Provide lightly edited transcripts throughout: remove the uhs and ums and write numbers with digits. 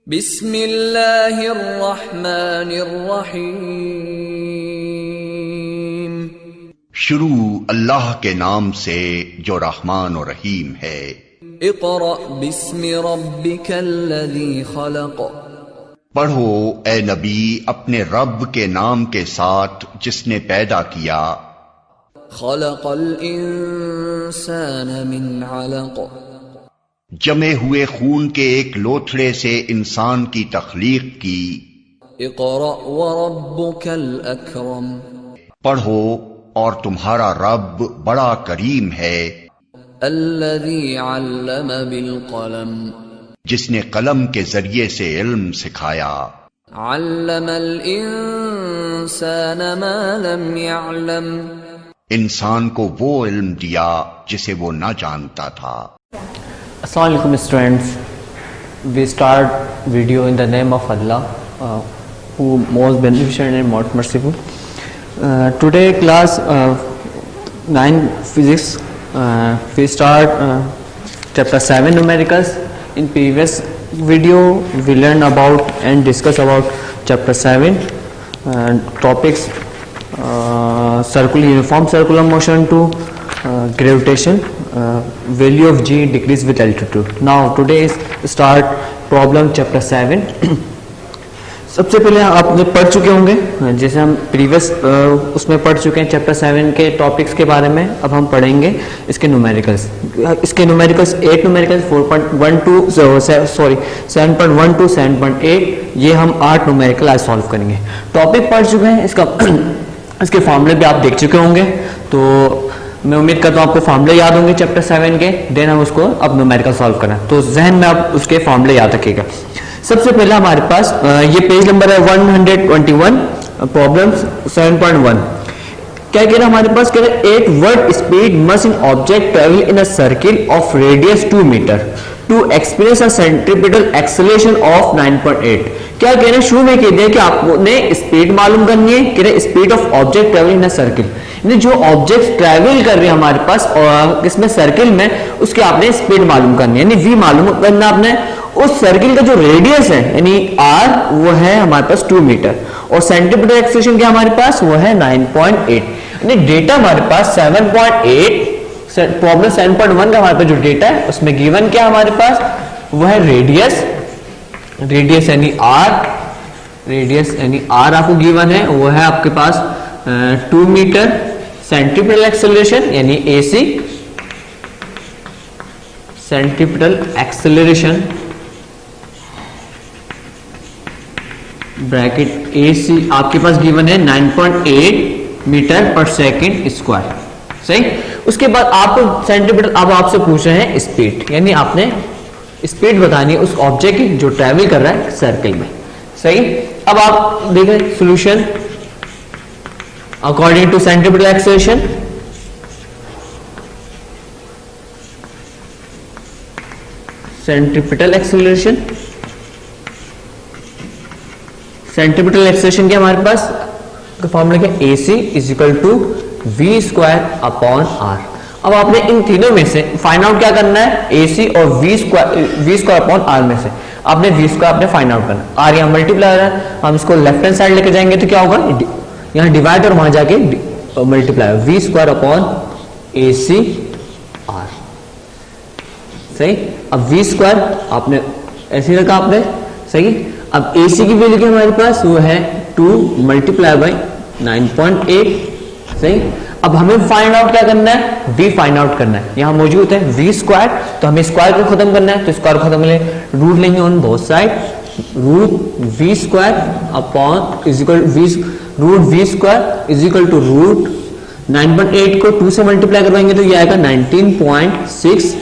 बिस्मिल्लाहिर्रहमानिर्रहीम। शुरू अल्लाह के नाम से जो रहमान और रहीम है। इक़रा बिस्मि रब्बिकल्लज़ी खलक़। पढ़ो ए नबी अपने रब के नाम के साथ जिसने पैदा किया। खलक़ल इंसान मिन अलक़। जमे हुए खून के एक लोथड़े से इंसान की तख्लीक की। इक़रा व रब्बुकल अकरम। पढ़ो और तुम्हारा रब बड़ा करीम है। अल्लज़ी अल्लम बिल क़लम। जिसने कलम के जरिए से इल्म सिखाया। अल्लमल इंसान मा लम यअलम। इंसान को वो इल्म दिया जिसे वो न जानता था। Assalamu alaikum students, we start video in the name of Allah who most beneficent and most merciful. Today class 9 physics, we start chapter 7 numericals. In previous video we learned about and discuss about chapter 7 topics uniform circular motion to gravitation, value of g decrease with altitude. Now today is start problem chapter 7. सबसे पहले आपने पढ़ चुके होंगे, जैसे हम previous उसमें पढ़ चुके हैं चैप्टर 7 के टॉपिक्स के बारे में। अब हम पढ़ेंगे इसके न्यूमेरिकल्स। इसके न्यूमेरिकल्स 8 न्यूमेरिकल्स 4.1 to 7.1 to 7.8, ये हम 8 न्यूमेरिकल आज सॉल्व करेंगे। टॉपिक पढ़ चुके हैं, इसके फॉर्मूले भी आप देख चुके होंगे, तो मैं उम्मीद करता हूँ आपको फॉर्मूले याद होंगे चैप्टर 7 के। देन हम उसको अब न्यूमेरिकल सॉल्व करना है, तो जहन में आप उसके फॉर्मूले याद रखिएगा। सबसे पहले हमारे पास ये पेज नंबर है 121, प्रॉब्लम 7.1। क्या कह रहा है हमारे पास, कह रहा है 8 what speed must an object travel in a circle of radius 2 metre to experience a centripetal acceleration of 9.8। क्या कह रहे हैं, शुरू में कह दिया कि आपने स्पीड मालूम करनी है। कह रहे speed of object travel in a circle, यानी जो ऑब्जेक्ट ट्रेवल कर रहे हैं हमारे पास और किसमें, सर्किल में, उसकी आपने स्पीड मालूम करनी है, यानी v मालूम करना आपने। उस सर्किल का जो रेडियस है यानी r वो है हमारे पास 2 मीटर और सेंटीमीटर एक्सेलरेशन क्या हमारे पास वो है 9.8। यानी डेटा हमारे पास 7.8, प्रॉब्लम 7.1 का हमारे पास जो डेटा है उसमें गिवन क्या हमारे पास वो है रेडियस यानी r, रेडियस यानी r आपको गिवन है, वो है आपके पास 2 मीटर। सेंट्रीपिटल एक्सेलरेशन यानी AC, centripetal acceleration bracket AC आपके पास गिवन है 9.8 मीटर पर सेकंड स्क्वायर। सही। उसके बाद आपको सेंटीमीटर, अब आपसे पूछ रहे हैं स्पीड, यानी आपने स्पीड बतानी है उस ऑब्जेक्ट की जो ट्रेवल कर रहा है सर्किल में। सही। अब आप देखें solution according to centimetre acceleration. Centripetal acceleration, centripetal acceleration क्या हमारे पास फॉर्मूला क्या, AC is equal to v square upon r। अब आपने इन तीनों में से फाइंड आउट क्या करना है, AC और v स्क्वायर अपॉन r में से आपने v स्क्वायर आपने फाइंड आउट करना है। r यहाँ मल्टीप्लाई हो रहा है, हम इसको लेफ्ट हैंड साइड लेके जाएंगे तो क्या होगा, यहाँ डिवाइड और वहां जाके multiply, v square upon AC r। सही। अब v स्क्वायर आपने ऐसे रखा आपने। सही। अब AC की वैल्यू क्या हमारे पास वो है 2 मल्टीप्लाई बाई 9.8। सही। अब हमें फाइंड आउट क्या करना है, v फाइंड आउट करना है। यहाँ मौजूद है v स्क्वायर, तो हमें स्क्वायर को खत्म करना है, तो स्क्वायर खत्म करने रूट लेंगे on both side, root v square upon is equal root v square is equal to root 9.8 को 2 से मल्टीप्लाई करवाएंगे तो ये आएगा 19.6।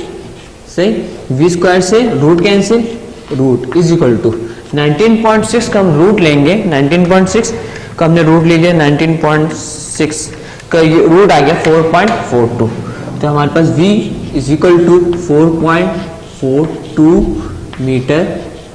सही। v स्क्वायर से root cancel, root is equal to 19.6 का हम रूट लेंगे, 19.6 का हमने रूट ले लिया, 19.6 का ये रूट आ गया 4.42, तो हमारे पास v is equal to 4.42 metre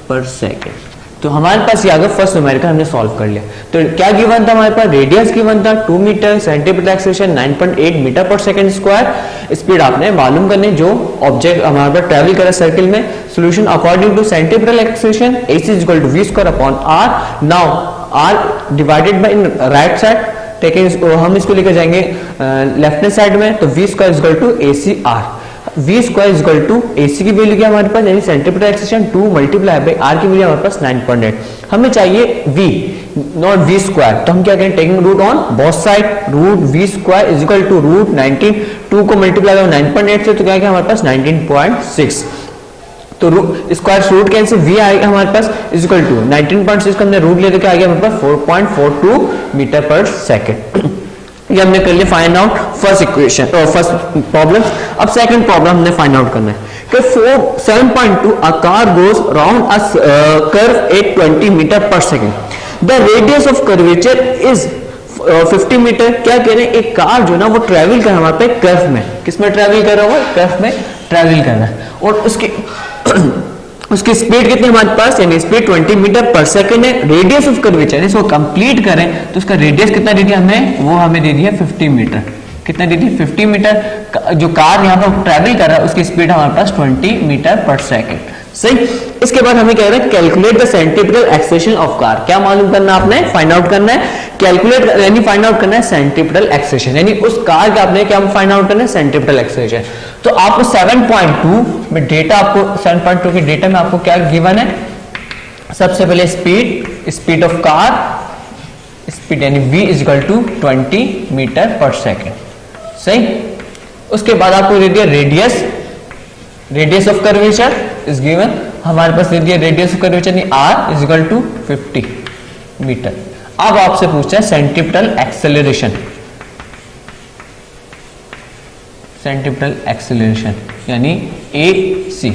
per second. तो हमारे पास ये आ गया फर्स्ट न्यूमेरिकल, हमने सॉल्व कर लिया। तो क्या गिवन था हमारे पास, रेडियस गिवन था 2 metre, centimetre acceleration 9.8 metre per second square, speed आपने मालूम करने जो ऑब्जेक्ट हमारे पास ट्रेवल कर रहा है सर्किल में। Solution according to centimetre acceleration AC is equal to V square upon R। Now R divided by right side taking, हम इसको लेकर जाएंगे लेफ्ट हैंड साइड में, तो V square is equal to AC R। V square is equal to AC की value क्या हमारे पास, यानी centimetre acceleration 2 multiply by R की वैल्यू हमारे पास 9.8। हमें चाहिए V नॉट V स्क्वायर, तो हम क्या करें, taking root on both side, root V square is equal to root 19, 2 को मल्टीप्लाई बाय 9.8 से तो क्या हमारे पास 19.6, तो स्क्वायर रूट कैंसिल, V आएगा हमारे पास इज इक्वल टू 19.6 का हमने रूट ले तो क्या आ गया हमारे पास 4.42 मीटर पर सेकेंड। ये हमने कर लिया find out first equation first problem. अब सेकंड प्रॉब्लम हमने फाइंड आउट करना है कि 7.2 a car goes round a curve at 20 metre per second, the radius of curvature is 50 metre. क्या कह रहे हैं, एक कार जो ना वो ट्रेवल कर रहा है हमारे पे कर्व में, किसमें ट्रेवल कर रहा है, वो कर्व में ट्रेवल कर रहा है, और उसकी स्पीड कितनी हमारे पास, यानी स्पीड 20 मीटर पर सेकंड है। रेडियस ऑफ कर्वेचर इसको कंप्लीट करें तो उसका रेडियस कितना दे दिया हमें, वो हमें दे दिया 50 मीटर। कितना दे दिया 50 मीटर। जो कार यहाँ पर ट्रेवल कर रहा है उसकी स्पीड हमारे पास 20 मीटर पर सेकंड, सही। इसके बाद हमें कह रहे हैं calculate the centimetre acceleration of car. क्या मालूम करना आपने, फाइंड आउट करना है, कैलकुलेट यानी फाइंड आउट करना है सेंटीमीटर एक्सेलरेशन, यानी उस कार का आपने क्या फाइंड आउट करना है, सेंटीमीटर एक्सेलरेशन। तो आपको 7.2 में डेटा, आपको 7.2 के डेटा में आपको क्या गिवन है, सबसे पहले स्पीड ऑफ कार, स्पीड यानी V is equal to 20 metre per second, सही। उसके बाद आपको दे दिया radius of curvature is given, हमारे पास दे दिया रेडियस ऑफ कर्वेचर यानी R is equal to 50 metre. अब आपसे पूछता है सेंटीमीटर एक्सेलरेशन, सेंटीमीटर एक्सेलरेशन यानी AC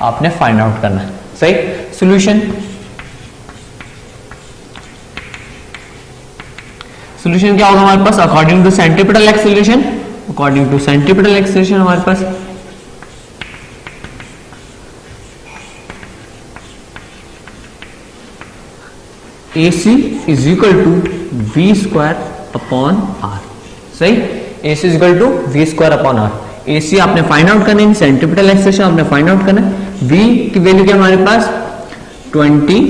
आपने फाइंड आउट करना है, सही। सॉल्यूशन क्या होगा हमारे पास, according to centimetre acceleration, according to centimetre acceleration हमारे पास AC is equal to V square upon R, सही। AC is equal to V square upon R। AC आपने फाइंड आउट करना है, सेंटीमीटर एक्सेलरेशन आपने फाइंड आउट करना है। V की वैल्यू क्या हमारे पास 20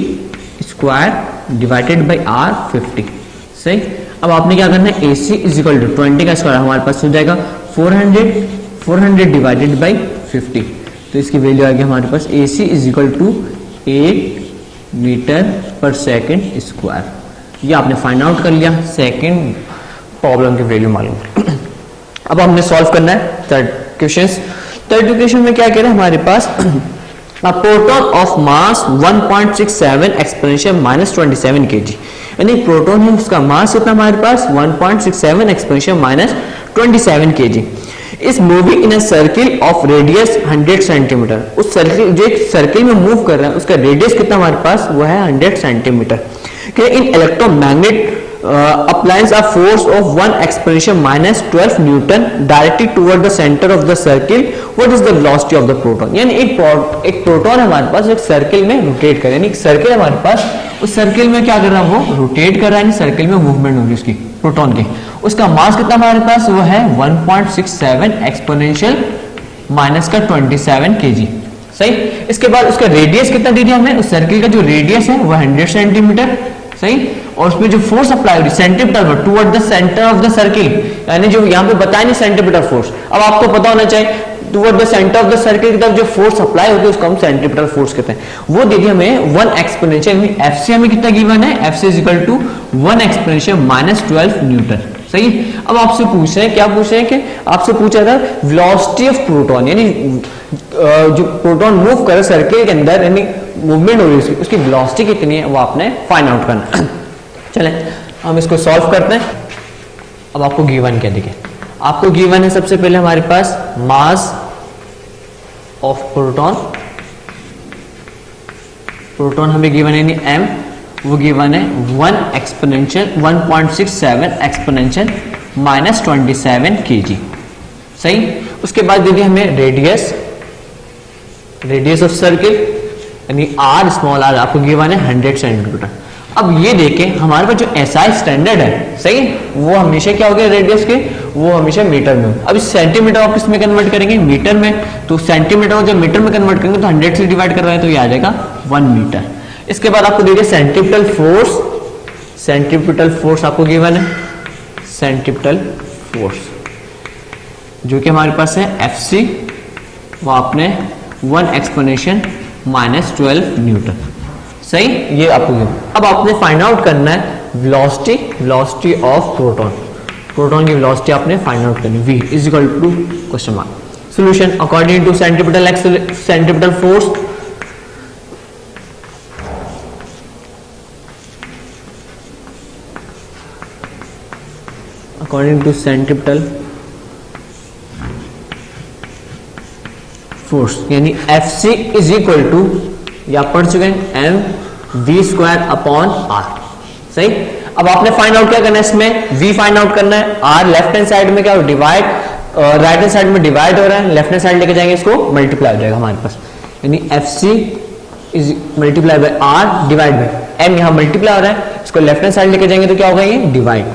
स्क्वायर डिवाइडेड बाई R 50, सही। अब आपने क्या करना है, AC इज इक्वल टू 20 का स्क्वायर हमारे पास हो जाएगा 400 डिवाइडेड बाई 50, तो इसकी वैल्यू आ गई हमारे पास AC is equal to 8 metre per second square. ये आपने फाइंड आउट कर लिया, सेकंड प्रॉब्लम की वैल्यू मालूम। अब हमने सॉल्व करना है थर्ड क्वेश्चन। थर्ड क्वेश्चन में क्या कह रहे हैं हमारे पास, a proton of mass 1.67 exponential minus 27 kg, यानी प्रोटॉन है उसका मास कितना हमारे पास 1.67 exponential minus 27 kg is moving in a circle of radius 100 centimetre. उस सर्किल जो एक सर्किल में मूव कर रहा है उसका रेडियस कितना हमारे पास, वो है 100 centimetre. In electromagnet applies a force of 1 exponential minus 12 Newton directly toward the center of the circle. What is the velocity of the proton? यानी एक प्रोटॉन हमारे पास एक सर्किल में रोटेट कर रहा है, यानी सर्किल हमारे पास, उस सर्किल में क्या कर रहा है, वो रोटेट कर रहा है, सर्किल में मूवमेंट हो रही है उसकी प्रोटॉन की। उसका मास कितना हमारे पास, वो है 1.67 एक्सपोनेंशियल माइनस का 27 kg, सही। इसके बाद उसका रेडियस कितना दे दिया हमें, उस सर्किल का जो रेडियस है वो 100 सेंटीमीटर, सही। और उसमें जो फोर्स अप्लाई हो रही है centimetre toward the centre of the circle, यानी जो यहाँ पे बताया नहीं सेंटीमीटर फोर्स, अब आपको पता होना चाहिए toward the centre of the circle की तरफ जो फोर्स अप्लाई होती है उसको हम सेंटीमीटर फोर्स कहते हैं। वो दे दिया हमें 1 एक्सपोनेंशियल, FC हमें कितना गिवन है, FC is equal to 1 exponential minus 12 newton, सही। अब आपसे पूछ रहे हैं, क्या पूछ रहे हैं कि आपसे पूछा था वेलोसिटी ऑफ प्रोटॉन, यानी जो प्रोटॉन मूव कर रहा है सर्किल के अंदर, यानी मूवमेंट हो रही है उसकी वेलोसिटी कितनी है, वो आपने फाइंड आउट करना। चलें हम इसको सॉल्व करते हैं। अब आपको गिवन क्या दिखे, आपको गिवन है सबसे पहले हमारे पास मास ऑफ प्रोटॉन, प्रोटॉन हमें गिवन है नहीं m, वो गिवन है 1.67 एक्सपोनेंशियल माइनस 27 kg, सही। उसके बाद दीजिए हमें रेडियस ऑफ सर्किल, यानी आर स्मॉल आर आपको गिवन है 100 सेंटीमीटर। अब ये देखें हमारे पास जो एसआई स्टैंडर्ड है, सही, वो हमेशा क्या हो गया रेडियस के, वो हमेशा मीटर में। अब इस सेंटीमीटर आप किस में कन्वर्ट करेंगे, मीटर में। तो सेंटीमीटर को जब मीटर में कन्वर्ट करेंगे तो 100 से डिवाइड कर रहे हैं तो ये आ जाएगा 1 मीटर। इसके बाद आपको देखिए सेंट्रीपिटल फोर्स, सेंट्रीपिटल फोर्स आपको गिवन है, सेंट्रीपिटल फोर्स जो कि हमारे पास है एफसी, वो आपने 1 एक्सपोनेंशियल -12 न्यूटन, सही, ये आपको गिवन। अब आपने फाइंड आउट करना है velocity, velocity of proton, proton की वेलोसिटी आपने फाइंड आउट करनी, v is equal to question mark. Solution according to centripetal force, according to centripetal force यानी Fc इज इक्वल टू, या पढ़ चुके हैं, mv² अपॉन r, सही। अब आपने फाइंड आउट क्या करना है, इसमें v फाइंड आउट करना है, r लेफ्ट हैंड साइड में क्या डिवाइड, राइट हैंड साइड में डिवाइड हो रहा है, लेफ्ट हैंड साइड लेके जाएंगे इसको मल्टीप्लाई हो जाएगा हमारे पास, यानी Fc is multiply by r divide by m, यहाँ मल्टीप्लाई हो रहा है, इसको लेफ्ट हैंड साइड लेके जाएंगे तो क्या होगा, ये divide,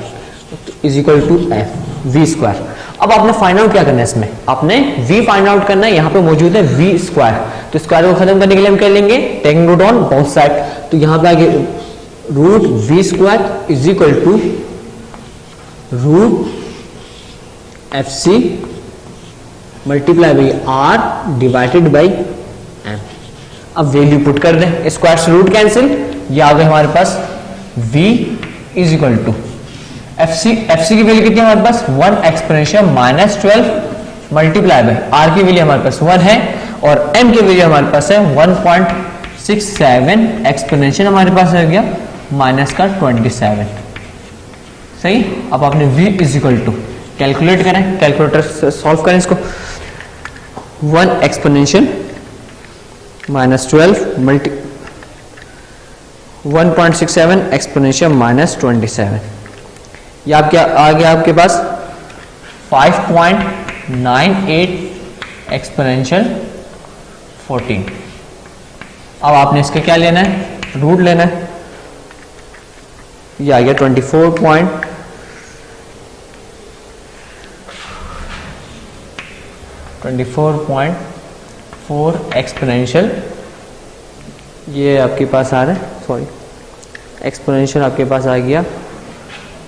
is equal to f v²। अब आपने फाइंड आउट क्या करना है, इसमें आपने v फाइंड आउट करना है, यहाँ पे मौजूद है v², तो स्क्वायर को खत्म करने के लिए हम क्या लेंगे, taking root on both side, तो यहाँ पे आगे root v² is equal to root fc multiply by r divided by m। अब वैल्यू पुट कर दें, स्क्वायर से रूट कैंसिल, ये आ गए हमारे पास v is equal to FC की वैल्यू कितनी है हमारे पास, 1 एक्सपोनेंशियल -12 मल्टीप्लाई बाय r की वैल्यू हमारे पास 1 है, और m की वैल्यू हमारे पास है 1.67 एक्सपोनेंशियल हमारे पास आ गया -27, सही। अब आपने v is equal to calculate करें, कैलकुलेटर से सॉल्व करें इसको, 1 एक्सपोनेंशियल -12 मल्टी 1.67 एक्सपोनेंशियल -27, ये आप क्या आ गया आपके पास 5.98 एक्सपोनेंशियल 14। अब आपने इसका क्या लेना है, रूट लेना है, ये आ गया 24.4 एक्सपोनेंशियल, ये आपके पास आ रहा है, सॉरी एक्सपोनेंशियल आपके पास आ गया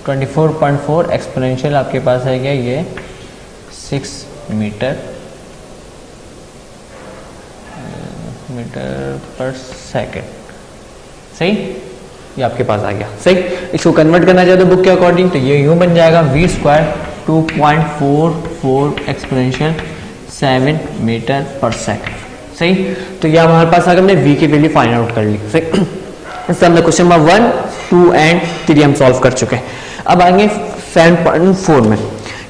24.4 एक्सपोनेंशियल आपके पास है गया ये 6 मीटर पर सेकेंड, सही, ये आपके पास आ गया, सही। इसको कन्वर्ट करना चाहते हो बुक के अकॉर्डिंग तो ये यूं बन जाएगा v² 2.44 exponential 7 metre per second, सही। तो ये हमारे पास अगर हमने v की वैल्यू फाइंड आउट कर ली, सही। इससे हमने क्वेश्चन नंबर 1, 2 एंड 3 हम सॉल्व कर चुके हैं। अब आएंगे 7.4 में,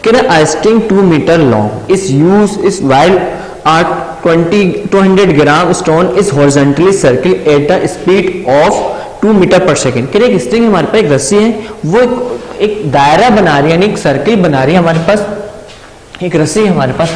a string 2 meter long is used is while a 200 gram stone is horizontally circle at a speed of 2 meter per second। एक स्ट्रिंग हमारे पास, एक रस्सी है, वो एक दायरा बना रही है, यानी एक सर्किल बना रही है हमारे पास, एक रस्सी है हमारे पास,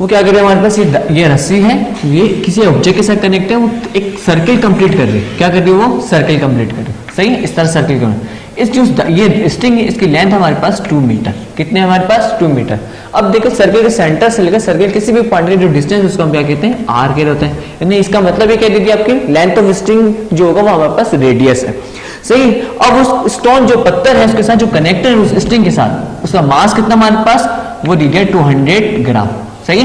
वो क्या कर रही है हमारे पास, ये रस्सी है, ये किसी ऑब्जेक्ट के साथ कनेक्ट है, वो एक सर्किल कंप्लीट कर रही है, क्या कर रही है, वो सर्किल कंप्लीट कर रही है, सही। इस तरह सर्किल कर, इस जो ये स्ट्रिंग, इसकी लेंथ हमारे पास 2 मीटर, कितने हमारे पास 2 मीटर। अब देखो सर्किल के सेंटर से लेकर सर्किल किसी भी पॉइंट के जो डिस्टेंस उसको हम क्या कहते हैं, आर के होते हैं, यानी इसका मतलब ये कह दीजिए आपकी लेंथ ऑफ स्ट्रिंग जो होगा वो हमारे पास रेडियस है, सही। अब उस स्टोन जो पत्थर है उसके साथ जो कनेक्टेड है उस स्ट्रिंग के साथ, उसका मास कितना हमारे पास, वो दीजिए 200 ग्राम, सही।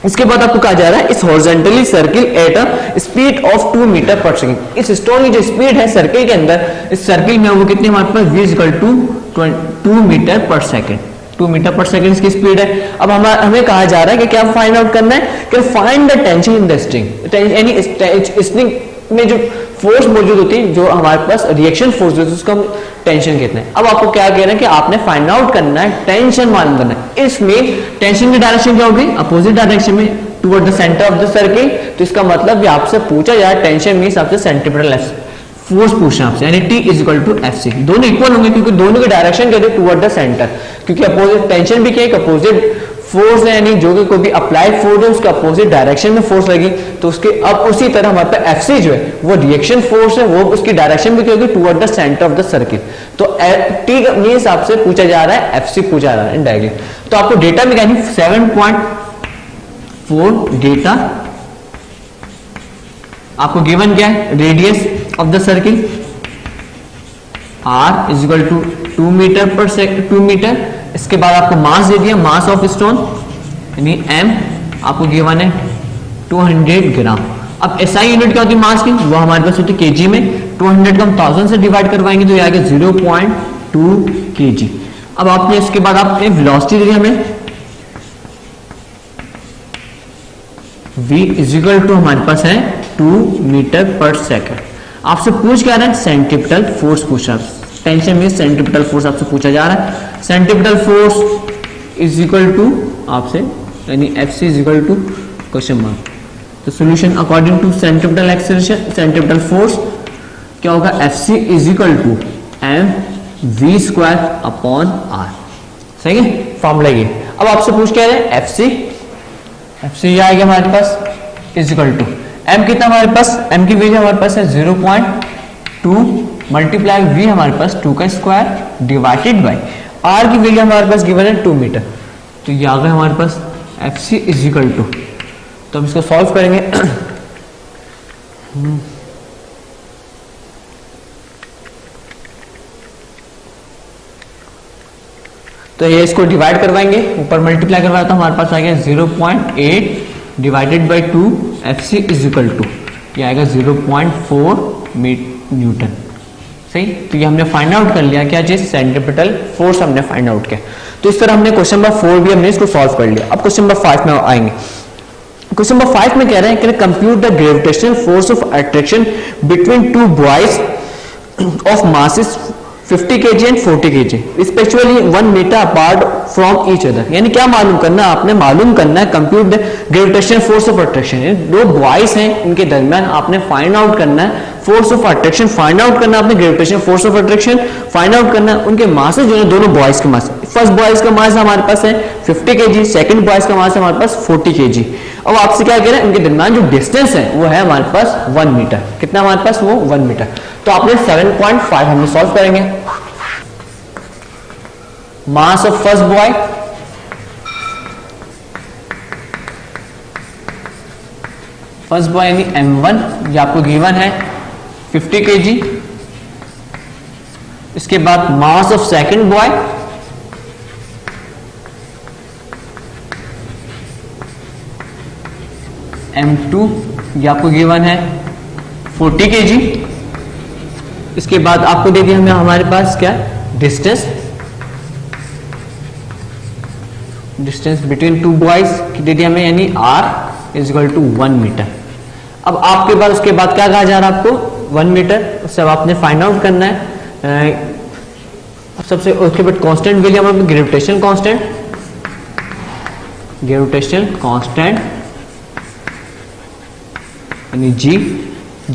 इसके बाद आपको कहा जा रहा है इस horizontally circle at a speed of 2 metre per second, इस स्टोन की जो स्पीड है सर्किल के अंदर, इस सर्किल में वो कितनी हमारे पास v equal to 2 metre per second, 2 metre per second इसकी स्पीड है। अब हमें कहा जा रहा है कि क्या फाइंड आउट करना है, कि find the tension in the string, यानी स्ट्रिंग में जो फोर्स मौजूद होती है, जो हमारे पास रिएक्शन फोर्स होती है, उसको हम टेंशन कहते हैं। अब आपको क्या कह रहे हैं कि आपने फाइंड आउट करना है टेंशन मालूम करना है। इसमें टेंशन की डायरेक्शन क्या होगी, अपोजिट डायरेक्शन में, toward the centre of the circle. तो इसका मतलब आपसे पूछा जाए टेंशन मींस आपसे सेंट्रीपिटल फोर्स पूछना आपसे, यानी T is equal to Fc, दोनों इक्वल होंगे क्योंकि दोनों की डायरेक्शन कहते हैं टुवर्ड द सेंटर, क्योंकि अपोजिट टेंशन भी क्या है, अपोजिट फोर्स है यानी जो कि कोई भी अप्लाइड फोर्स है उसके अपोजिट डायरेक्शन में फोर्स लगी तो उसके अब उसी तरह हमारे पास एफसी जो है वो रिएक्शन फोर्स है, वो उसकी डायरेक्शन भी क्या होगी, toward the centre of the circle. तो टी के हिसाब से पूछा जा रहा है, एफसी पूछा जा रहा है इनडायरेक्टली। तो आपको डेटा में क्या 7.4 डेटा आपको गिवन क्या है, radius of the circle r is equal to 2 metre per second 2 metre. इसके बाद आपको मास दे दिया, मास ऑफ स्टोन यानी m आपको गिवन है 200 ग्राम। अब एसआई यूनिट क्या होती है मास की, वो हमारे पास होती है केजी में। 200 को हम 1000 से डिवाइड करवाएंगे तो ये आएगा 0.2 kg। अब आपने इसके बाद आपने वेलोसिटी दे दी हमें v इज इक्वल टू हमारे पास है 2 मीटर पर सेकंड। आपसे पूछ क्या रहा है, सेंट्रिपिटल फोर्स पूछ रहा है। टेंशन में सेंट्रिपिटल फोर्स आपसे पूछा जा रहा है। Centripetal force is equal to आपसे यानी F C is equal to question mark. तो solution according to centripetal acceleration centripetal force क्या होगा, F C is equal to M V square upon R. सही है फॉर्मूला ये। अब आपसे पूछ क्या रहे हैं, एफ सी आएगा हमारे पास इज इक्वल टू एम कितना हमारे पास, एम की वैल्यू हमारे पास है 0.2 मल्टीप्लाई वी हमारे पास 2 का स्क्वायर डिवाइडेड बाई आर की वैल्यू हमारे पास गिवन है 2 मीटर। तो ये आ गया हमारे पास F C is equal to, तो हम इसको सॉल्व करेंगे। तो ये इसको डिवाइड करवाएंगे, ऊपर मल्टीप्लाई करवाया तो हमारे पास आ गया 0.8 divided by 2 F C is equal to ये आएगा 0.4 न्यूटन। सही, तो ये हमने फाइंड आउट कर लिया क्या चीज, सेंट्रिपिटल फोर्स हमने फाइंड आउट किया। तो इस तरह हमने क्वेश्चन नंबर 4 भी हमने इसको सॉल्व कर लिया। अब क्वेश्चन नंबर 5 में आएंगे। क्वेश्चन नंबर 5 में कह रहे हैं कि compute the gravitational force of attraction between two boys of masses 50 kg and 40 kg respectively 1 metre apart from each other. यानी क्या मालूम करना है, आपने मालूम करना है compute the gravitational force of attraction. दो बॉयज हैं इनके दरमियान आपने फाइंड आउट करना है force of attraction, find out करना है आपने gravitational force of attraction, find out करना है उनके मासेस जो है दोनों बॉयज के मास। फर्स्ट बॉयज का मास हमारे पास है 50 kg, सेकंड बॉयज का मास है हमारे पास 40 kg। अब आपसे क्या कह रहे हैं, इनके दरमियान जो डिस्टेंस है वो है हमारे पास 1 मीटर। कितना हमारे पास, वो 1 मीटर। तो आपने 7.5 हमने सॉल्व करेंगे। मास ऑफ फर्स्ट बॉय यानी m1 ये आपको गिवन है 50 kg। इसके बाद mass of second boy m2 ये आपको गिवन है 40 kg। इसके बाद आपको दे दिया हमें हमारे पास क्या, डिस्टेंस बिटवीन टू बॉयज दे दिया हमें यानी r is equal to 1 metre. अब आपके पास उसके बाद क्या कहा जा रहा है आपको, 1 मीटर। उससे अब आपने फाइंड आउट करना है सबसे। उसके बाद कांस्टेंट वैल्यू हमारे ग्रेविटेशनल कांस्टेंट यानी जी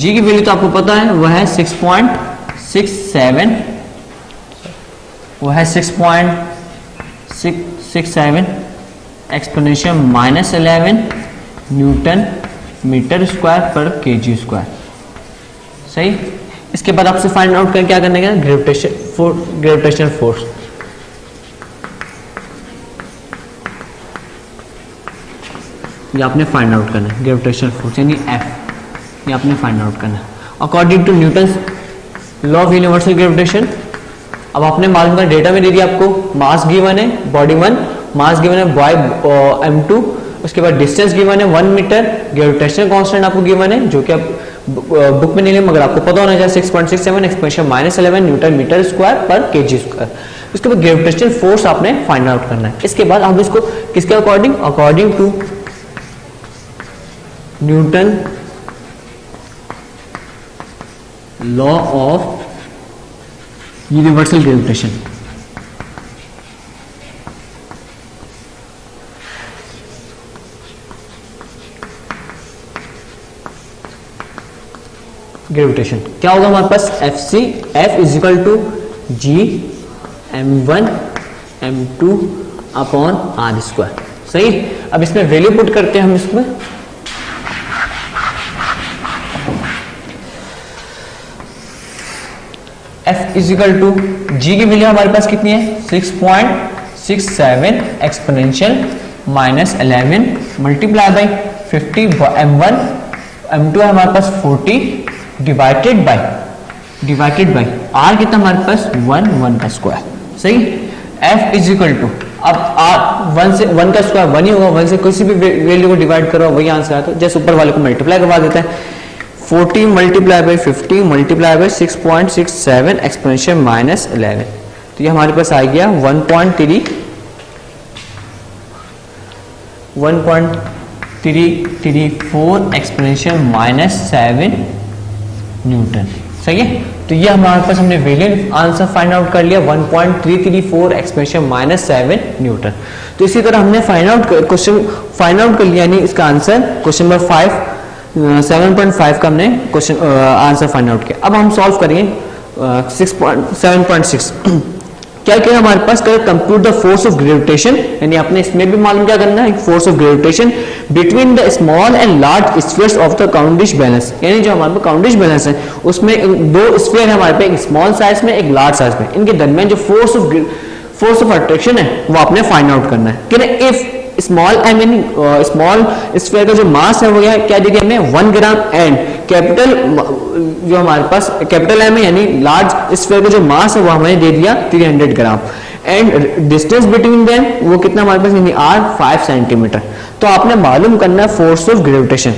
की वैल्यू तो आपको पता है वह है 6.67 exponential -11 newton metre square per KG square. सही, इसके बाद आपसे फाइंड आउट कर क्या करने का, ग्रेविटेशनल फोर्स। ये आपने फाइंड आउट करना है ग्रेविटेशनल फोर्स यानी एफ, ये आपने फाइंड आउट करना है according to Newton law of universal gravitation. अब आपने मालूम करना, डेटा में दे दिया आपको, मास गिवन है बॉडी 1, मास गिवन है बॉय m2, उसके बाद डिस्टेंस गिवन है 1 मीटर, ग्रेविटेशनल कांस्टेंट आपको गिवन है जो कि आप बुक में नहीं लिया मगर आपको पता होना चाहिए 6.67 exponential -11 newton metre square per KG square. उसके बाद ग्रेविटेशनल फोर्स आपने फाइंड आउट करना है। इसके बाद हम इसको किसके according to Newton law of universal gravitation. Gravitation क्या होगा हमारे पास, F C F is equal to G m1 m2 upon R square. सही। अब इसमें वैल्यू पुट करते हैं हम इसमें, F इजिकल टू जी की वैल्यू हमारे पास कितनी है 6.67 exponential minus 11 multiply by 50 m1 m2 है हमारे पास 40 डिवाइडेड बाई r कितना हमारे पास 1 का स्क्वायर। सही। F इजिकल टू, अब r 1 से 1 का स्क्वायर 1 ही होगा, 1 से किसी भी वैल्यू को डिवाइड करो वही आंसर आता है। जैसे ऊपर वाले को मल्टीप्लाई करवा देते हैं, 40 multiply by 50 multiply by 6.67 exponential minus 11, तो ये हमारे पास आ गया 1.334 एक्सपोनेंशियल माइनस 7 न्यूटन। सही है। तो ये हमारे पास हमने वैल्यू आंसर फाइंड आउट कर लिया 1.334 एक्सपोनेंशियल माइनस 7 न्यूटन। तो इसी तरह हमने क्वेश्चन फाइंड आउट कर लिया, यानी इसका आंसर क्वेश्चन नंबर 7.5 का हमने क्वेश्चन आंसर फाइंड आउट किया। अब हम सॉल्व करेंगे 7.6। क्या क्या हमारे पास compute the force of gravitation, यानी आपने इसमें भी मालूम क्या करना है, force of gravitation between the small and large spheres of the Cavendish balance, यानी जो हमारे पास काउंडिश बैलेंस है उसमें दो स्फीयर है हमारे पे, एक स्मॉल साइज में एक लार्ज साइज में, इनके दरमियान जो फोर्स ऑफ अट्रैक्शन है वो आपने फाइंड आउट करना है कि ना। इफ स्मॉल एम यानी स्मॉल स्फीयर का जो मास है वो क्या दे दिया हमें 1 ग्राम, एंड कैपिटल जो हमारे पास कैपिटल एम है यानी लार्ज स्फीयर का जो मास है वो हमें दे दिया 300 ग्राम, एंड डिस्टेंस बिटवीन देम वो कितना हमारे पास यानी r 5 सेंटीमीटर। तो आपने मालूम करना है फोर्स ऑफ ग्रेविटेशन,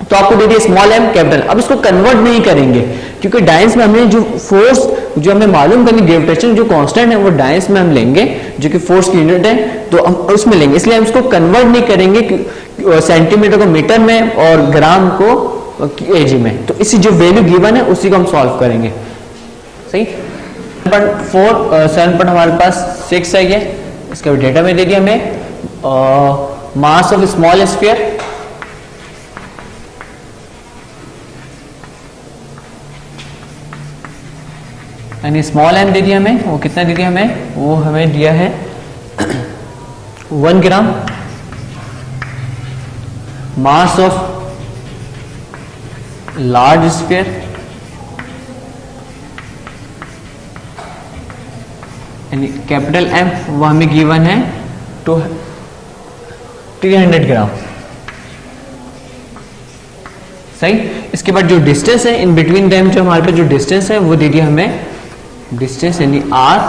तो आपको दे दिया स्मॉल एम कैपिटल। अब इसको कन्वर्ट नहीं करेंगे क्योंकि डायंस में हमने जो फोर्स जो हमें मालूम करनी ग्रेविटेशन जो कांस्टेंट है वो डायंस में हम लेंगे जो कि फोर्स की यूनिट है, तो हम उसमें लेंगे, इसलिए हम इसको कन्वर्ट नहीं करेंगे सेंटीमीटर को मीटर में और ग्राम को केजी में। तो इसी जो वैल्यू गिवन है उसी को हम सॉल्व करेंगे। सही। 7 हमारे पास 6 है, ये इसका डेटा में दे दिया हमें। मास ऑफ स्मॉल स्फीयर यानी स्मॉल एम दे दिया हमें, वो कितना दे दिया हमें, वो हमें दिया है 1 ग्राम। मास ऑफ लार्ज स्फीयर यानी कैपिटल एम वो हमें गिवन है 300 ग्राम। सही। इसके बाद जो डिस्टेंस है इन बिटवीन देम, जो हमारे पास जो डिस्टेंस है वो दे दिया हमें, डिस्टेंस यानी r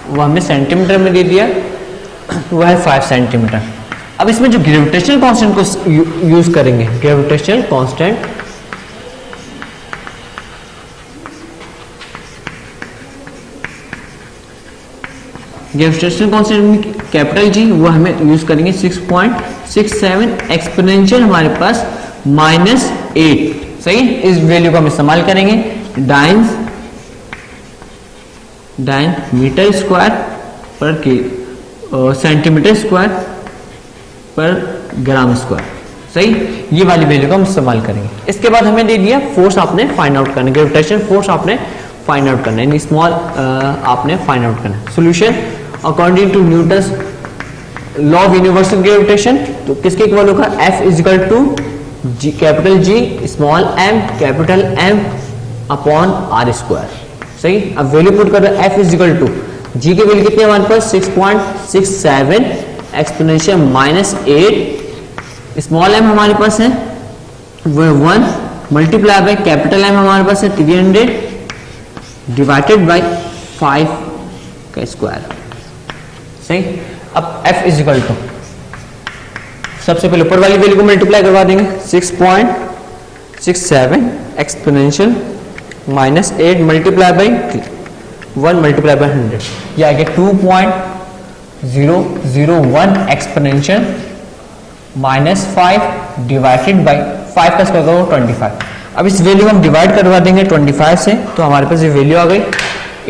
वो हमें सेंटीमीटर में दे दिया, वो है 5 सेंटीमीटर। अब इसमें जो ग्रेविटेशनल कांस्टेंट को यूज करेंगे, ग्रेविटेशनल कांस्टेंट कैपिटल जी वो हमें यूज करेंगे 6.67 एक्सपोनेंशियल हमारे पास माइनस 8। सही। इस वैल्यू को हम इस्तेमाल करेंगे डाइन मीटर स्क्वायर पर के सेंटीमीटर स्क्वायर पर ग्राम स्क्वायर। सही। ये वाली वैल्यू को हम इस्तेमाल करेंगे। इसके बाद हमें दे दिया फोर्स आपने फाइंड आउट करना, ग्रेविटेशन फोर्स आपने फाइंड आउट करना है, स्मॉल आपने फाइंड आउट करना है। Solution according to Newton's law of universal gravitation, तो किसके इक्वल होगा, F is equal to G capital G small M capital M upon R square. सही। अब वैल्यू पुट कर रहे हैं, F इजिकल टू जी की वैल्यू कितनी है हमारे पास 6.67 एक्सपोनेंशियल माइनस 8, स्मॉल एम हमारे पास है वो 1 मल्टीप्लाई बाय कैपिटल एम हमारे पास है 300 डिवाइडेड बाय 5 का स्क्वायर। सही। अब F इजिकल टू सबसे पहले ऊपर वाली वैल्यू को मल्टीप्लाई करवा देंगे 6.67 exponential minus 8 multiply by 1 multiply by 100, ये आ गया 2.001 एक्सपोनेंशियल माइनस 5 डिवाइडेड बाई 5 का स्क्वायर होगा 25। अब इस वैल्यू को हम डिवाइड करवा देंगे 25 से, तो हमारे पास ये वैल्यू आ गई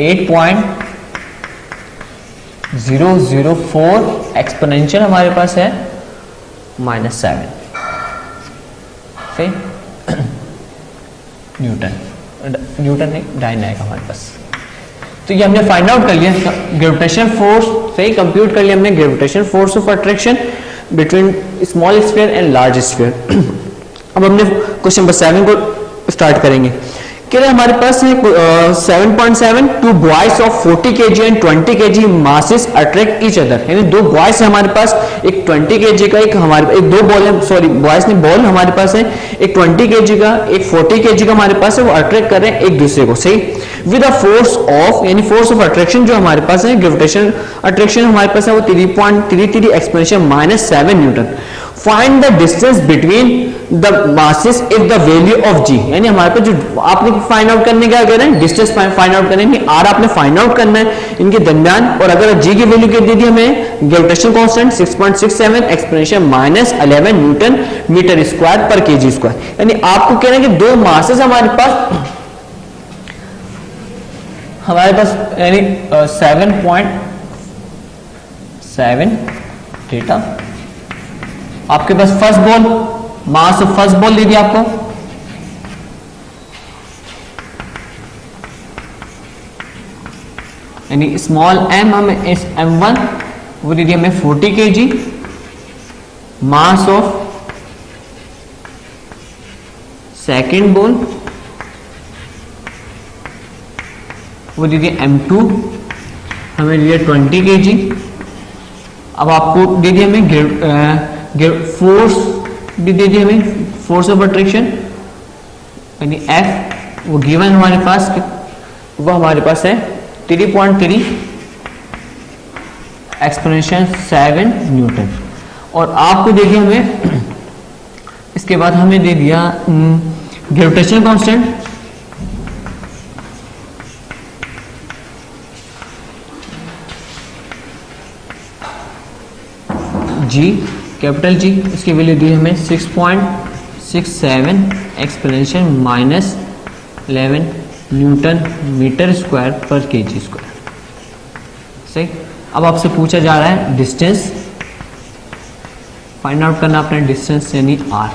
8.004 एक्सपोनेंशियल हमारे पास है माइनस 7। सही। न्यूटन नहीं डाइन आएगा हमारे पास। तो ये हमने फाइंड आउट कर लिया ग्रेविटेशन फोर्स। सही। कंप्यूट कर लिया हमने gravitation force of attraction. Between small sphere and large sphere. अब हमने क्वेश्चन नंबर 7 को स्टार्ट करेंगे। कह रहे हमारे पास है 7.7 two boys of 40 kg and 20 kg masses attract each other, यानी दो बॉयज है हमारे पास, एक 20 kg का, एक दो बॉल है, सॉरी बॉयज ने बॉल हमारे पास है, एक 20 kg का, एक 40 kg का हमारे पास है, वो अट्रैक्ट कर रहे हैं एक दूसरे को, सही, विद अ फोर्स ऑफ, यानी फोर्स ऑफ अट्रैक्शन जो हमारे पास है, ग्रेविटेशन अट्रैक्शन हमारे पास है वो 3.33 exponential -7 newton. Find the distance between the masses if the value of G, यानी हमारे पास जो आपने फाइंड आउट करने क्या कह रहे हैं, डिस्टेंस फाइंड आउट करने में आर आपने फाइंड आउट करना है इनके दरमियान, और अगर जी की वैल्यू क्या दी थी हमें, gravitation constant 6.67 exponential -11 newton metre square per KG square, यानी आपको कह रहे हैं कि दो मासेस हमारे पास यानी 7.7 थीटा, आपके पास first ball, mass of first ball दे दिया आपको, यानी स्मॉल एम हमें इस m1 वो दे दिया हमें 40 kg, mass of second ball वो दे दिया m2 हमें दिया 20 kg। अब आपको दे दिया हमें फोर्स भी दे दिया हमें, फोर्स ऑफ अट्रैक्शन यानी F वो गिवन हमारे पास, वो हमारे पास है 3.3 एक्सपोनेंशियल 7 न्यूटन। और आपको दे दिया हमें, इसके बाद हमें दे दिया ग्रेविटेशन कांस्टेंट जी, कैपिटल जी, इसकी वैल्यू दी हमें 6.67 exponential -11 newton metre square per KG square, सही। अब आपसे पूछा जा रहा है डिस्टेंस फाइंड आउट करना, अपना डिस्टेंस यानी R.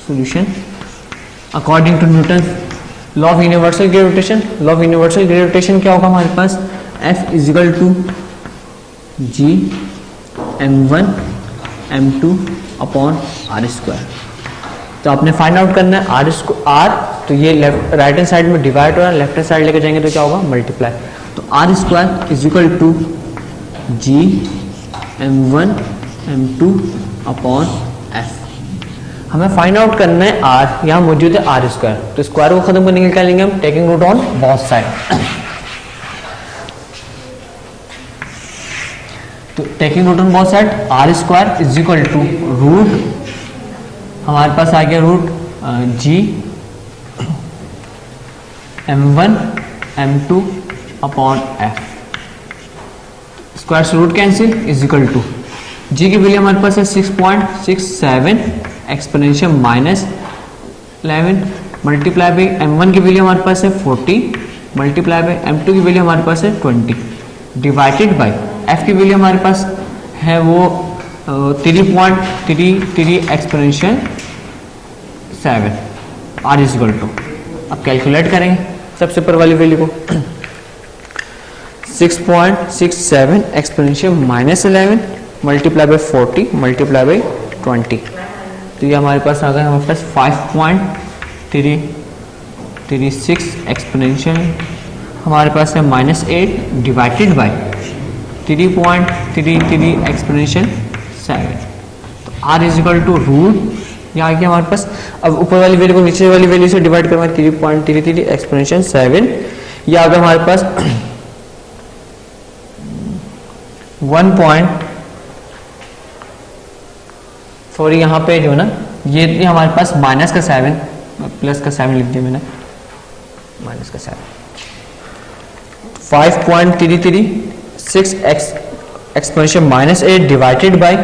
Solution according to Newton law of universal gravitation, law of universal gravitation क्या होगा हमारे पास, F is equal to G m1 m2 upon R square. तो आपने फाइंड आउट करना है आर, तो ये लेफ्ट राइट हैंड साइड में डिवाइड हो रहा है, लेफ्ट हैंड साइड लेके जाएंगे तो क्या होगा, मल्टीप्लाई। तो R square is equal to G m1 m2 upon F. हमें फाइंड आउट करना है आर, यहाँ मौजूद है आर स्क्वायर, तो स्क्वायर को खत्म करने के लिए क्या लेंगे हम, taking root on both side. तो taking root on both side r square is equal to root, हमारे पास आ गया root G m1 m2 upon F, square से root cancel is equal to G की वैल्यू हमारे पास है 6.67 एक्सपोनेंशियल -11 मल्टीप्लाई बाई m1 की वैल्यू हमारे पास है 40 मल्टीप्लाई बाई m2 की वैल्यू हमारे पास है 20 डिवाइडेड बाई f की वैल्यू हमारे पास है वो 3.33 exponential 7 R is equal to, अब कैलकुलेट करेंगे सबसे ऊपर वाली वैल्यू को 6.67 exponential -11 multiply by 40 multiply by 20, तो ये हमारे पास आ गया हमारे पास 5.36 एक्सपोनेंशियल हमारे पास है -8 डिवाइडेड बाई 3.33 एक्सपोनेंशियल 7, तो R is equal to root, यहाँ आ गया हमारे पास। अब ऊपर वाली वैल्यू को नीचे वाली वैल्यू से डिवाइड करना 3.33 एक्सपोनेंशियल 7, ये आ गया हमारे पास 1. यहाँ पे जो ना ये हमारे पास माइनस का 7 प्लस का 7 लिख दिया मैंने, माइनस का 7 5.336 एक्सपोनेंशियल -8 डिवाइडेड बाई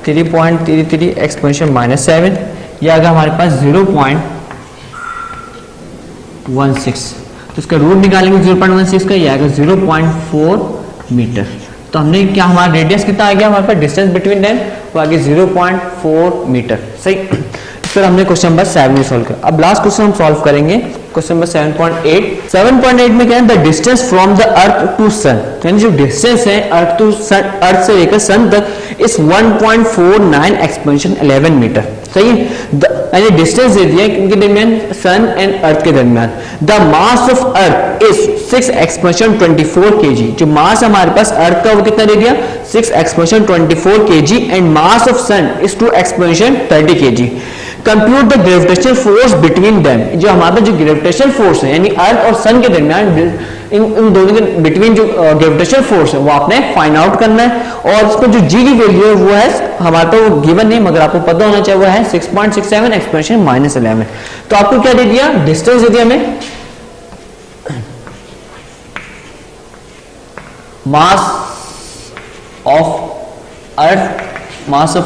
3.33 एक्सपोनेंशियल -7, ये आ गया हमारे पास 0.16, तो इसका रूट निकालेंगे 0.16 का, ये आएगा 0.4 मीटर। तो हमने क्या, हमारा रेडियस कितना आ गया हमारे पास, डिस्टेंस बिटवीन देम वो आ गया 0.4 मीटर, सही। इस पर हमने क्वेश्चन नंबर 7 सॉल्व किया। अब लास्ट क्वेश्चन हम सॉल्व करेंगे क्वेश्चन नंबर 7.8। 7.8 में क्या है, the distance from the earth to sun, यानी जो डिस्टेंस है अर्थ टू सन, अर्थ से लेकर सन तक इस 1.49 एक्सपेंशन 11 मीटर। सही है, यानी डिस्टेंस दे दिया इनके दरमियान, सन एंड अर्थ के दरमियान। The mass of earth is 6 expansion 24 kg। जो मास हमारे पास अर्थ का वो कितना दे दिया, 6 expansion 24 kg and mass of sun is 2 expansion 30 kg। Compute the gravitational force between them, जो हमारा जो ग्रेविटेशनल फोर्स है यानी अर्थ और सन के दरमियान इन दोनों के बिटवीन जो ग्रेविटेशनल फोर्स है वो आपने फाइंड आउट करना है। और इसको जो जी की वैल्यू है वो है हमारा तो गिवन नहीं मगर आपको पता होना चाहिए, वो है 6.67 एक्सपेंशन -11। तो आपको क्या दे दिया, डिस्टेंस दे दिया हमें, मास ऑफ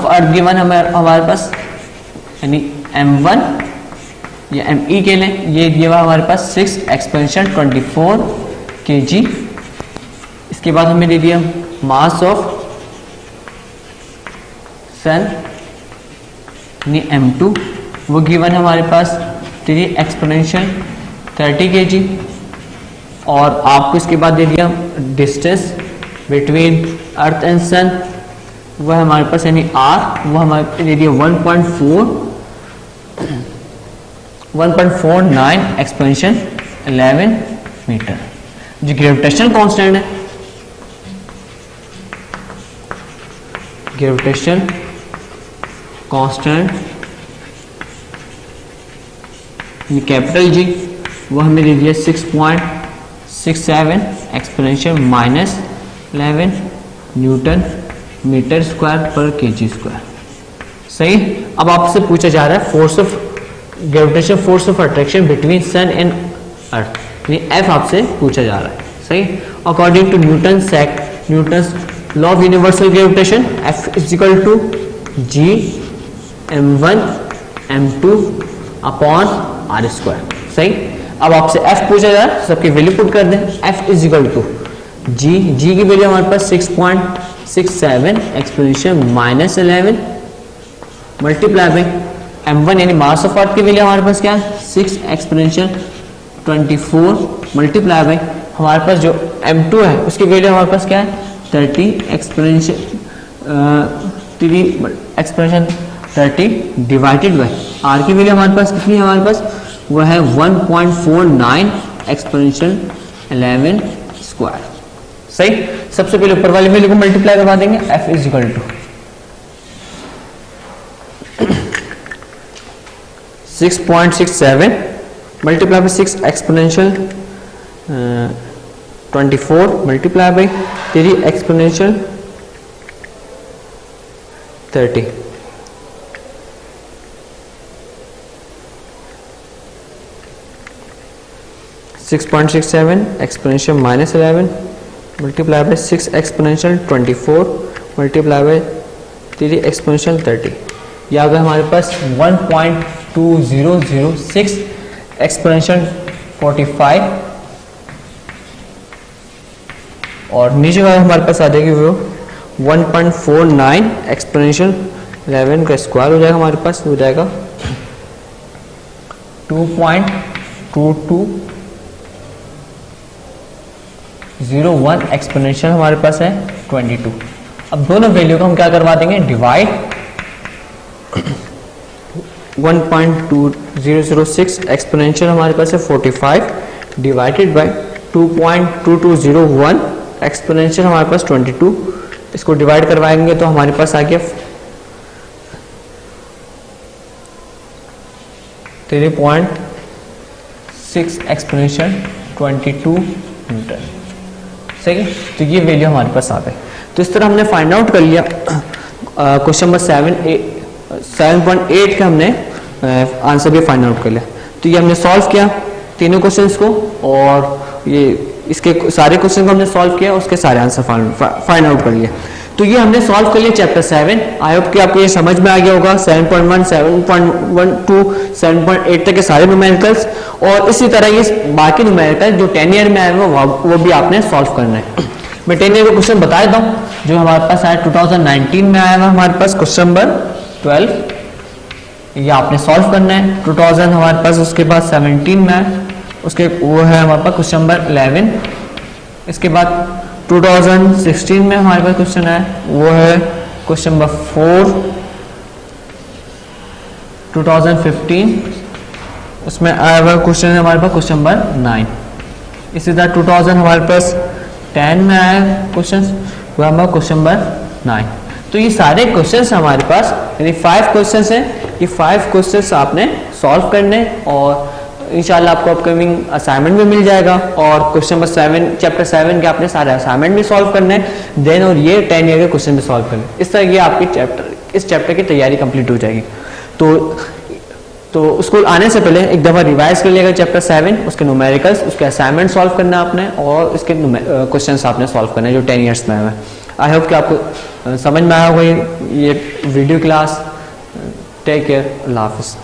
अर्थ गिवन हमारे पास यानी m1 या me के लिए, ये दिया हुआ हमारे पास 6 एक्सपेंशन 24 kg। इसके बाद हमें दे दिया मास ऑफ सन यानी m2, वो गिवन हमारे पास 3 एक्सपोनेंशियल 30 kg। और आपको इसके बाद दे दिया डिस्टेंस बिटवीन अर्थ एंड सन, वो है हमारे पास यानी r, वो हमारे दे दिया 1.49 एक्सपेंशन 11 मीटर। जो ग्रेविटेशनल कांस्टेंट है, ग्रेविटेशनल कांस्टेंट कैपिटल G, वो हमें दे दिया 6.67 exponential -11 newton metre square per kg square. सही। अब आपसे पूछा जा रहा है force of gravitational force of attraction between sun and earth, यानी F आपसे पूछा जा रहा है। सही। According to Newton's law of universal gravitation, F is equal to G m1 m2 upon r square. सही। अब आपसे F पूछा जा रहा है, सबकी वैल्यू पुट कर दें। F is equal to G की वैल्यू हमारे पास 6.67 एक्सपोनेंशियल -11 मल्टीप्लाई बाय m1 यानी मास ऑफ अर्थ की वैल्यू हमारे पास क्या है 6 एक्सपोनेंशियल 24 मल्टीप्लाई बाय हमारे पास जो m2 है उसकी वैल्यू हमारे पास क्या है 30 एक्सपोनेंशियल 30 डिवाइडेड बाय r की वैल्यू हमारे पास कितनी है, हमारे पास वो है 1.49 एक्सपोनेंशियल 11 स्क्वायर। सही। सबसे पहले ऊपर वाली वैल्यू को मल्टीप्लाई करवा देंगे, F is equal to 6.67 multiply by 6 exponential 24 multiply by 3 exponential 30। Exponential -11 multiply by 6 exponential 24 multiply by 3 exponential 30। यह आ गया हमारे पास 1.2006 एक्सपोनेंशियल 45 और नीचे वाला हमारे पास आ जाएगी वो 1.49 एक्सपोनेंशियल 11 का स्क्वायर हो जाएगा, हमारे पास हो जाएगा 2.2201 एक्सपोनेंशियल हमारे पास है 22। अब दोनों वैल्यू को हम क्या करवा देंगे, डिवाइड 1.2006 एक्सपोनेंशियल हमारे पास है 45 डिवाइडेड बाय 2.2201 एक्सपोनेंशियल हमारे पास 22। इसको डिवाइड करवाएंगे तो हमारे पास आ गया 3.6 एक्सपोनेंशियल 22 न्यूटन। सही। तो ये वैल्यू हमारे पास आ गई। तो इस तरह हमने फाइंड आउट कर लिया क्वेश्चन नंबर 7.8 का हमने आंसर भी फाइंड आउट कर लिया। तो ये हमने सॉल्व किया तीनों क्वेश्चंस को और ये इसके सारे क्वेश्चन को हमने सॉल्व किया, उसके सारे आंसर फाइंड आउट कर लिया। तो ये हमने सॉल्व कर लिया चैप्टर 7। आई होप कि आपको ये समझ में आ गया होगा 7.1, 7.1 to 7.8 तक के सारे न्यूमेरिकल्स, और इसी तरह ये बाकी न्यूमेरिकल जो 10 ईयर में आए हुए वो भी आपने सॉल्व करना है। मैं 10 ईयर का क्वेश्चन बता देता हूँ जो हमारे पास आया 2019 में आया हुआ हमारे पास क्वेश्चन नंबर 12, ये आपने सॉल्व करना है। 2000 हमारे पास उसके बाद 17 में आया उसके वो है हमारे पास क्वेश्चन नंबर 11। इसके बाद 2016 में हमारे पास क्वेश्चन है, वो है क्वेश्चन नंबर 4। 2015 उसमें आया हुआ क्वेश्चन है हमारे पास क्वेश्चन नंबर 9। इसी तरह 2000 हमारे पास 10 में आया क्वेश्चन, वो हमारा क्वेश्चन नंबर 9। तो ये सारे क्वेश्चंस हमारे पास, यानी 5 क्वेश्चंस हैं। ये 5 क्वेश्चंस आपने सॉल्व करने और इंशाल्लाह आपको अपकमिंग असाइनमेंट भी मिल जाएगा। और क्वेश्चन नंबर 7 चैप्टर 7 के आपने सारे असाइनमेंट भी सॉल्व करने देन, और ये 10 ईयर के क्वेश्चन भी सॉल्व करने। इस तरह ये आपकी इस चैप्टर की तैयारी कंप्लीट हो जाएगी। तो उसको आने से पहले एक दफ़ा रिवाइज कर लिएगा चैप्टर 7, उसके न्यूमेरिकल्स, उसके असाइनमेंट सॉल्व करना आपने, और उसके क्वेश्चंस आपने सॉल्व करने जो 10 ईयर्स में है। आई होप कि आपको समझ में आया होगा ये वीडियो क्लास। टेक केयर, अल्लाह हाफिज़।